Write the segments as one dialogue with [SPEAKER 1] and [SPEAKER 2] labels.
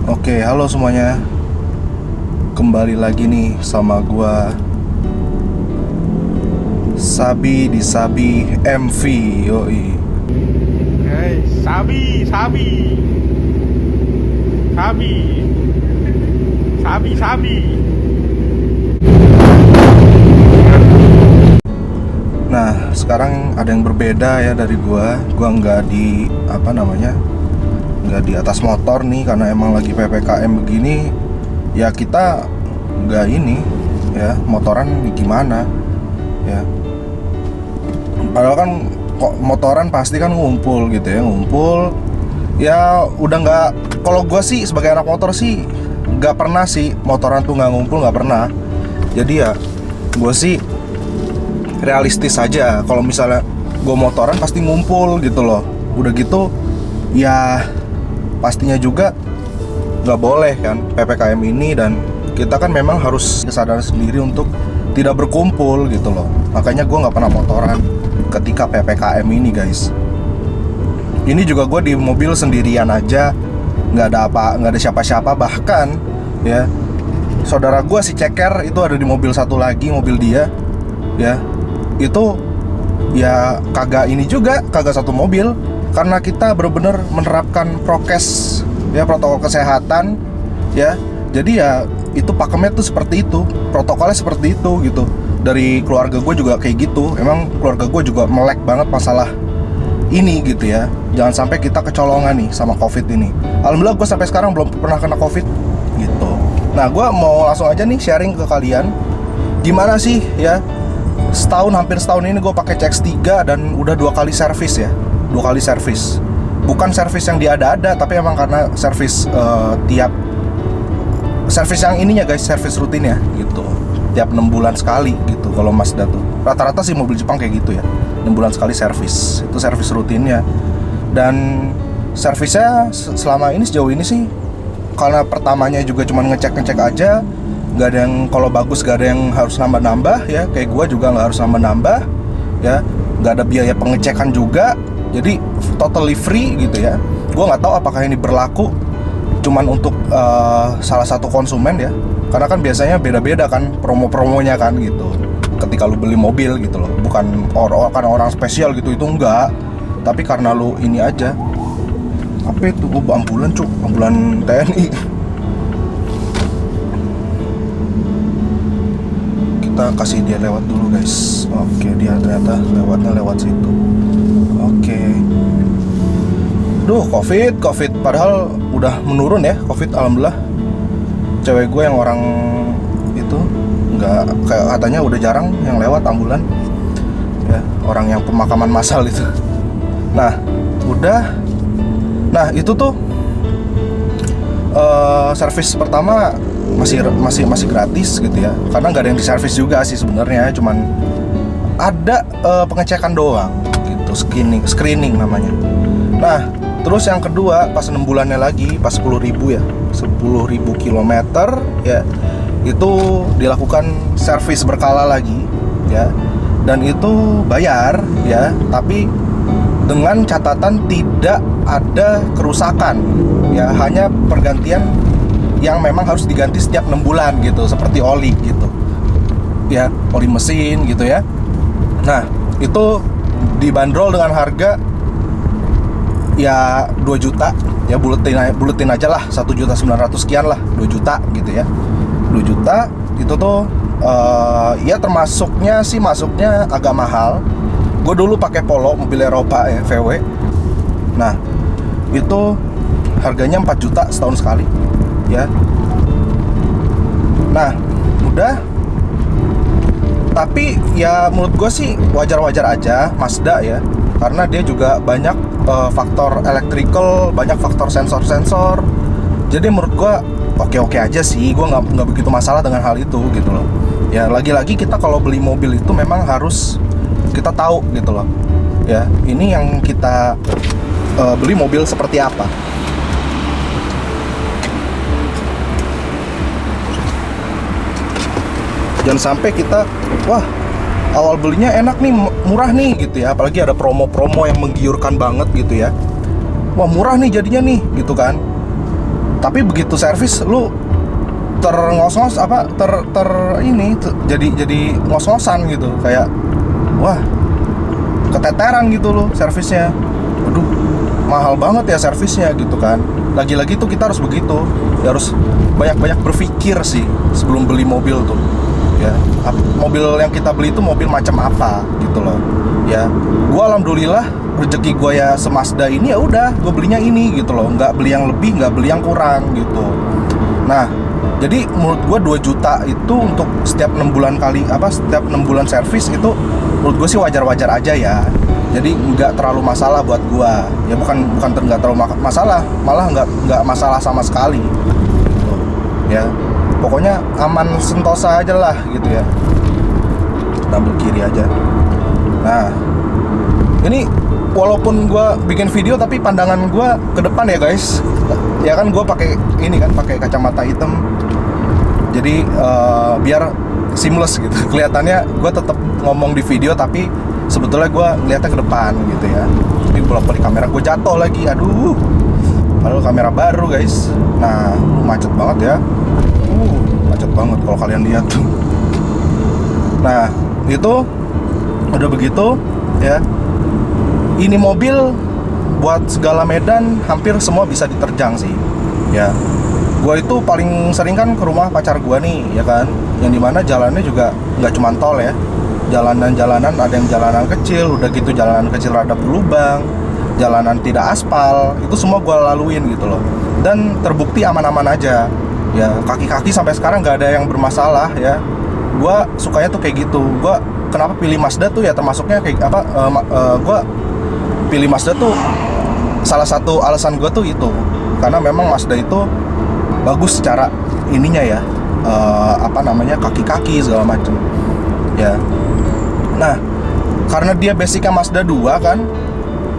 [SPEAKER 1] Oke, halo semuanya. Kembali lagi nih sama gua Sabi di Sabi MV. Yoi.
[SPEAKER 2] Hey, Sabi, Sabi, Sabi, Sabi, Sabi.
[SPEAKER 1] Nah, sekarang ada yang berbeda ya dari gua. Gua nggak di nggak di atas motor nih karena emang lagi PPKM begini. Ya kita nggak ini ya, motoran gimana ya. Padahal kan kok motoran pasti kan ngumpul gitu ya, ngumpul. Ya udah nggak, kalau gue sih sebagai anak motor sih nggak pernah sih motoran tuh nggak ngumpul, nggak pernah. Jadi ya gue sih realistis aja. Kalau misalnya gue motoran pasti ngumpul gitu loh. Udah gitu ya pastinya juga nggak boleh kan PPKM ini, dan kita kan memang harus kesadaran sendiri untuk tidak berkumpul gitu loh. Makanya gue nggak pernah motoran ketika PPKM ini guys. Ini juga gue di mobil sendirian aja, nggak ada siapa-siapa. Bahkan ya saudara gue si Ceker itu ada di mobil satu lagi, mobil dia ya, itu ya kagak satu mobil, karena kita benar-benar menerapkan prokes ya, protokol kesehatan ya. Jadi ya itu pakemnya tuh seperti itu, protokolnya seperti itu gitu. Dari keluarga gue juga kayak gitu. Emang keluarga gue juga melek banget masalah ini gitu ya. Jangan sampai kita kecolongan nih sama COVID ini. Alhamdulillah gue sampai sekarang belum pernah kena COVID gitu. Nah, gue mau langsung aja nih sharing ke kalian gimana sih ya, hampir setahun ini gue pakai CX-3 dan udah 2 kali servis ya. 2 kali servis. Bukan servis yang diada-ada, tapi emang karena servis servis yang ininya guys, servis rutin ya gitu. Tiap 6 bulan sekali gitu kalau Mazda tuh. Rata-rata sih mobil Jepang kayak gitu ya. 6 bulan sekali servis. Itu servis rutinnya. Dan servisnya selama ini, sejauh ini sih, karena pertamanya juga cuma ngecek-ngecek aja, nggak ada yang, kalau bagus nggak ada yang harus nambah-nambah ya. Kayak gue juga nggak harus nambah-nambah ya. Nggak ada biaya pengecekan juga. Jadi totally free gitu ya. Gue nggak tahu apakah ini berlaku cuman untuk salah satu konsumen ya, karena kan biasanya beda-beda kan promo-promonya kan gitu ketika lu beli mobil gitu loh. Bukan karena orang spesial gitu, itu enggak, tapi karena lu ini aja. Apa itu? Ambulan cuk, ambulan TNI. Kita kasih dia lewat dulu guys. Oke, dia ternyata lewat situ. Oke. Duh, COVID, padahal udah menurun ya COVID, alhamdulillah. Cewek gue yang orang itu nggak, kayak katanya udah jarang yang lewat ambulan ya, orang yang pemakaman massal itu. Nah, udah. Nah, itu tuh servis pertama masih gratis gitu ya, karena nggak ada yang diservis juga sih sebenarnya, cuman ada pengecekan doang gitu, screening namanya. Nah, terus yang kedua pas 6 bulannya lagi, pas 10.000 ya, 10.000 kilometer ya, itu dilakukan servis berkala lagi ya, dan itu bayar ya, tapi dengan catatan tidak ada kerusakan ya, hanya pergantian yang memang harus diganti setiap 6 bulan gitu, seperti oli gitu ya, oli mesin gitu ya. Nah, itu dibanderol dengan harga ya 2 juta ya, buletin aja lah, 1.900.000 sekian lah, 2 juta gitu ya. 2 juta itu tuh ya termasuknya sih, masuknya agak mahal. Gue dulu pakai Polo, mobil Eropa ya, VW. Nah, itu harganya 4 juta setahun sekali ya. Nah, udah. Tapi ya menurut gue sih wajar-wajar aja Mazda ya, karena dia juga banyak faktor electrical, banyak faktor sensor-sensor. Jadi menurut gue oke-oke aja sih, gue nggak begitu masalah dengan hal itu gitu loh. Ya lagi-lagi kita kalau beli mobil itu memang harus kita tahu gitu loh. Ya ini yang kita beli mobil seperti apa. Jangan sampai kita, wah awal belinya enak nih, murah nih gitu ya, apalagi ada promo-promo yang menggiurkan banget gitu ya. Wah murah nih jadinya nih gitu kan. Tapi begitu servis lu terngos-ngos apa jadi ngos-ngosan gitu, kayak wah keteteran gitu loh servisnya. Waduh, mahal banget ya servisnya gitu kan. Lagi-lagi tuh kita harus begitu ya, harus banyak-banyak berpikir sih sebelum beli mobil tuh ya. Mobil yang kita beli itu mobil macam apa gitu loh ya. Gua alhamdulillah rezeki gua ya semazda ini, ya udah gua belinya ini gitu loh, nggak beli yang lebih, nggak beli yang kurang gitu. Nah, jadi menurut gua 2 juta itu untuk setiap 6 bulan setiap 6 bulan servis itu menurut gue sih wajar-wajar aja ya. Jadi nggak terlalu masalah buat gua ya, bukan nggak terlalu masalah, malah nggak masalah sama sekali gitu ya. Pokoknya aman sentosa aja lah gitu ya. Ambil kiri aja. Nah, ini walaupun gua bikin video tapi pandangan gua ke depan ya guys. Ya kan gua pakai ini kan, pakai kacamata hitam. Jadi biar seamless gitu. Kelihatannya gue tetap ngomong di video tapi sebetulnya gue ngeliatnya ke depan gitu ya. Ini bolak-balik kamera gue jatuh lagi, aduh. Padahal kamera baru guys. Nah, macet banget ya. Macet banget kalau kalian lihat tuh. Nah, itu udah begitu ya. Ini mobil buat segala medan hampir semua bisa diterjang sih ya. Gue itu paling sering kan ke rumah pacar gue nih ya kan, yang dimana jalannya juga nggak cuma tol ya, jalanan-jalanan ada yang jalanan kecil, udah gitu jalanan kecil rada berlubang, jalanan tidak aspal, itu semua gue laluin gitu loh, dan terbukti aman-aman aja ya. Kaki-kaki sampai sekarang nggak ada yang bermasalah ya. Gue sukanya tuh kayak gitu. Gue kenapa pilih Mazda tuh ya, termasuknya kayak apa, gue pilih Mazda tuh salah satu alasan gue tuh itu karena memang Mazda itu bagus secara ininya ya, kaki-kaki segala macem ya. Nah, karena dia basicnya Mazda 2 kan,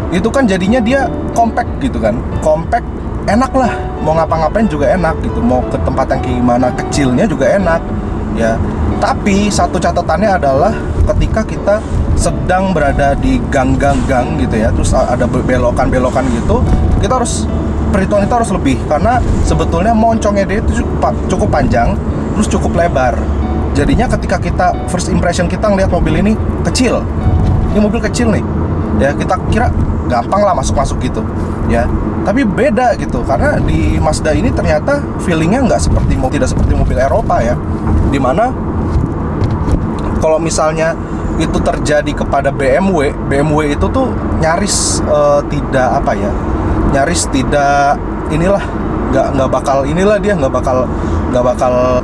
[SPEAKER 1] itu kan jadinya dia compact gitu kan, compact, enak lah, mau ngapa-ngapain juga enak gitu, mau ke tempat yang gimana kecilnya juga enak ya. Tapi satu catatannya adalah ketika kita sedang berada di gang-gang gitu ya, terus ada belokan-belokan gitu, kita harus perhitungan itu harus lebih, karena sebetulnya moncongnya dia itu cukup panjang, terus cukup lebar. Jadinya ketika kita first impression kita ngelihat mobil ini kecil, ini mobil kecil nih ya, kita kira gampang lah masuk gitu ya. Tapi beda gitu, karena di Mazda ini ternyata feelingnya tidak seperti mobil Eropa ya, dimana kalau misalnya itu terjadi kepada BMW itu tuh nyaris nyaris tidak inilah, nggak bakal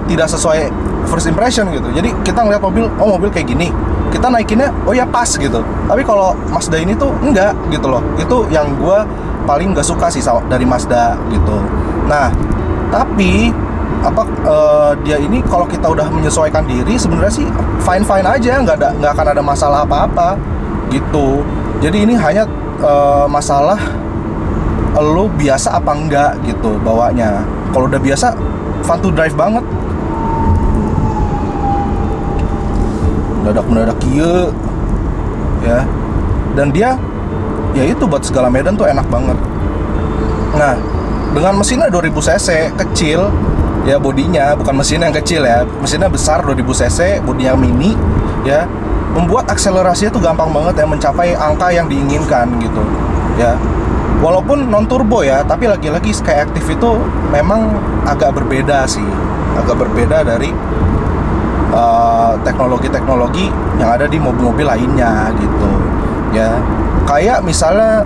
[SPEAKER 1] tidak sesuai first impression gitu. Jadi kita ngeliat mobil kayak gini, kita naikinnya oh ya pas gitu. Tapi kalau Mazda ini tuh enggak gitu loh. Itu yang gue paling nggak suka sih dari Mazda gitu. Nah, tapi dia ini kalau kita udah menyesuaikan diri sebenarnya sih fine aja, nggak akan ada masalah apa-apa gitu. Jadi ini hanya masalah lo biasa apa enggak gitu bawanya. Kalau udah biasa, fun to drive banget. Mendadak kieu ya. Dan dia ya itu buat segala medan tuh enak banget. Nah, dengan mesinnya 2000 cc kecil ya, bodinya bukan mesin yang kecil ya, mesinnya besar 2000 cc, bodinya mini ya, membuat akselerasinya tuh gampang banget ya, mencapai angka yang diinginkan gitu ya. Walaupun non turbo ya, tapi lagi-lagi Skyactiv itu memang agak berbeda sih, agak berbeda dari teknologi-teknologi yang ada di mobil-mobil lainnya gitu ya. Kayak misalnya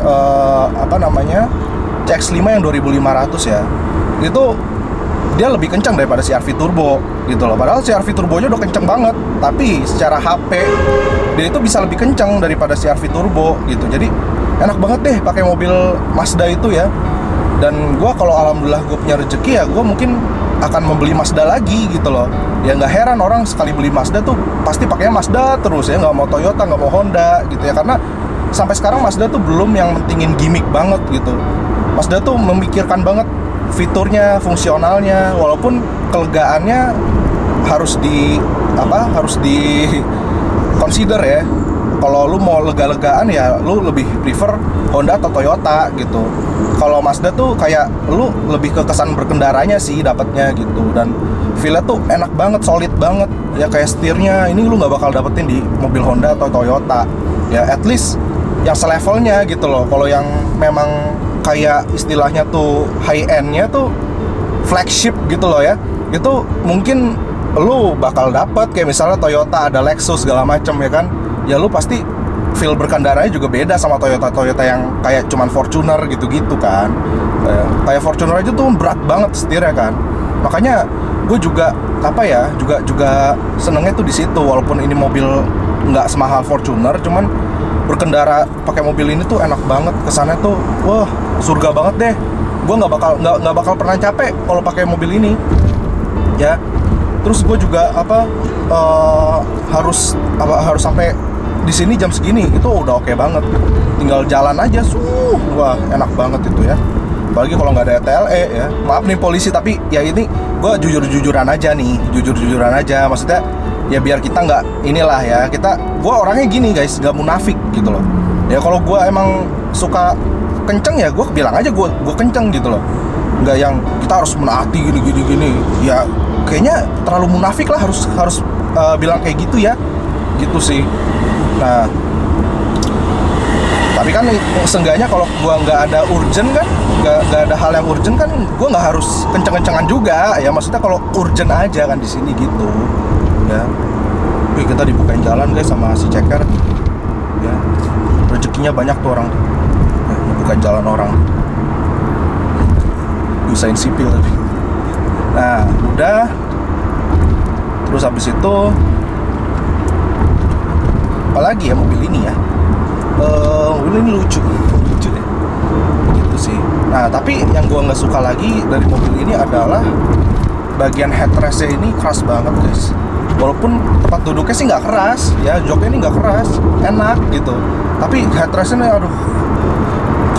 [SPEAKER 1] CX-5 yang 2500 ya, itu dia lebih kencang daripada CR-V turbo gitu loh. Padahal CR-V turbonya udah kencang banget, tapi secara HP dia itu bisa lebih kencang daripada CR-V turbo gitu. Jadi enak banget deh pakai mobil Mazda itu ya. Dan gue kalau alhamdulillah gue punya rezeki ya, gue mungkin akan membeli Mazda lagi gitu loh. Ya nggak heran orang sekali beli Mazda tuh pasti pakainya Mazda terus ya, nggak mau Toyota, nggak mau Honda gitu ya. Karena sampai sekarang Mazda tuh belum yang mentingin gimmick banget gitu. Mazda tuh memikirkan banget fiturnya, fungsionalnya, walaupun kelegaannya harus di consider ya. Kalau lu mau lega-legaan ya lu lebih prefer Honda atau Toyota gitu. Kalau Mazda tuh kayak lu lebih ke kesan berkendaranya sih dapatnya gitu, dan feel-nya tuh enak banget, solid banget. Ya kayak setirnya ini lu nggak bakal dapetin di mobil Honda atau Toyota. Ya at least yang selevelnya gitu loh. Kalau yang memang kayak istilahnya tuh high end-nya tuh flagship gitu loh ya, itu mungkin lu bakal dapet kayak misalnya Toyota ada Lexus segala macem ya kan. Ya lu pasti feel berkendaranya juga beda sama Toyota yang kayak cuman Fortuner gitu-gitu kan. Kayak Fortuner aja tuh berat banget setirnya kan. Makanya gue juga apa ya, juga senengnya tuh di situ. Walaupun ini mobil nggak semahal Fortuner, cuman berkendara pakai mobil ini tuh enak banget. Kesannya tuh wah surga banget deh. Gue nggak bakal pernah capek kalau pakai mobil ini ya. Terus gue juga harus sampai di sini jam segini itu udah oke banget. Tinggal jalan aja, wah enak banget itu ya. Apalagi kalau nggak ada TLE ya. Maaf nih polisi, tapi ya ini gue jujur-jujuran aja nih, jujur-jujuran aja. Maksudnya ya biar kita nggak inilah ya, gue orangnya gini guys, nggak munafik gitu loh. Ya kalau gue emang suka kenceng ya gue bilang aja gue kenceng gitu loh. Nggak yang kita harus menaati gini. Ya kayaknya terlalu munafik lah harus bilang kayak gitu ya, gitu sih. Nah, tapi kan seenggaknya kalau gua nggak ada urgent kan, nggak ada hal yang urgent kan, gua nggak harus kenceng-kencengan juga ya. Maksudnya kalau urgent aja kan di sini gitu ya. Wih, kita dibukain jalan guys sama si ceker ya. Rezekinya banyak tuh orang tuh ya, bukain jalan orang, usahain sipil tapi. Nah udah, terus habis itu apalagi ya mobil ini ya, mobil ini lucu deh gitu sih. Nah tapi yang gua nggak suka lagi dari mobil ini adalah bagian headrestnya ini keras banget guys. Walaupun tempat duduknya sih nggak keras ya, joknya ini nggak keras, enak gitu, tapi headrestnya aduh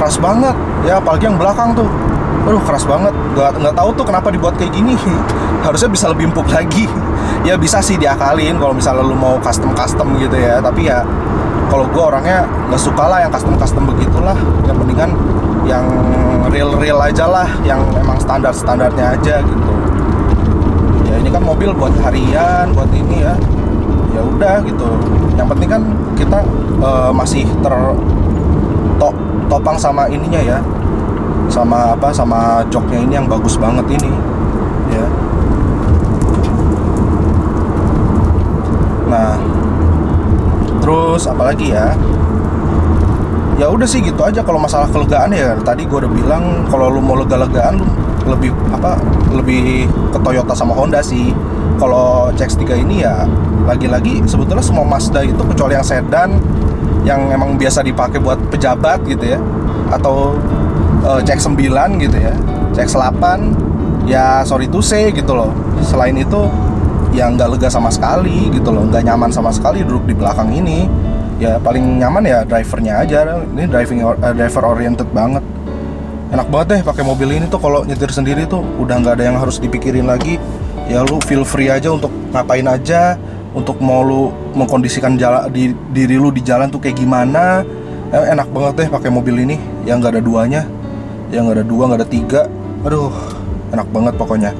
[SPEAKER 1] keras banget ya. Apalagi yang belakang tuh, aduh keras banget. Nggak tahu tuh kenapa dibuat kayak gini. Harusnya bisa lebih empuk lagi. Ya bisa sih diakalin kalau misalnya lu mau custom gitu ya. Tapi ya kalau gue orangnya nggak suka lah yang custom begitulah. Yang mendingan yang real aja lah, yang memang standarnya aja gitu. Ya ini kan mobil buat harian, buat ini ya. Ya udah gitu. Yang penting kan kita masih topang sama ininya ya. Sama joknya ini yang bagus banget ini ya. Nah terus apalagi ya, ya udah sih gitu aja. Kalau masalah kelegaan ya tadi gue udah bilang, kalau lu mau lega-legaan lu lebih ke Toyota sama Honda sih. Kalau CX-3 ini ya lagi-lagi sebetulnya semua Mazda itu kecuali yang sedan yang emang biasa dipakai buat pejabat gitu ya, atau CX-9 gitu ya, CX-8 ya sorry to say gitu loh. Selain itu ya nggak lega sama sekali gitu loh, nggak nyaman sama sekali duduk di belakang ini. Ya paling nyaman ya drivernya aja. Ini driver oriented banget, enak banget deh pakai mobil ini tuh. Kalau nyetir sendiri tuh udah nggak ada yang harus dipikirin lagi. Ya lu feel free aja untuk ngapain aja, untuk mau lu mengkondisikan diri lu di jalan tuh kayak gimana. Enak banget deh pakai mobil ini, yang nggak ada duanya, yang nggak ada dua, nggak ada tiga. Aduh enak banget pokoknya.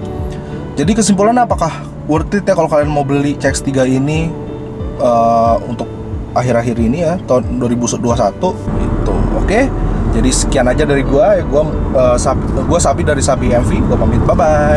[SPEAKER 1] Jadi kesimpulannya, apakah worth it ya kalau kalian mau beli CX-3 ini untuk akhir-akhir ini ya, tahun 2021 gitu. Oke, jadi sekian aja dari gua. Gua Sabi dari Sabi MV. Gua pamit, bye bye.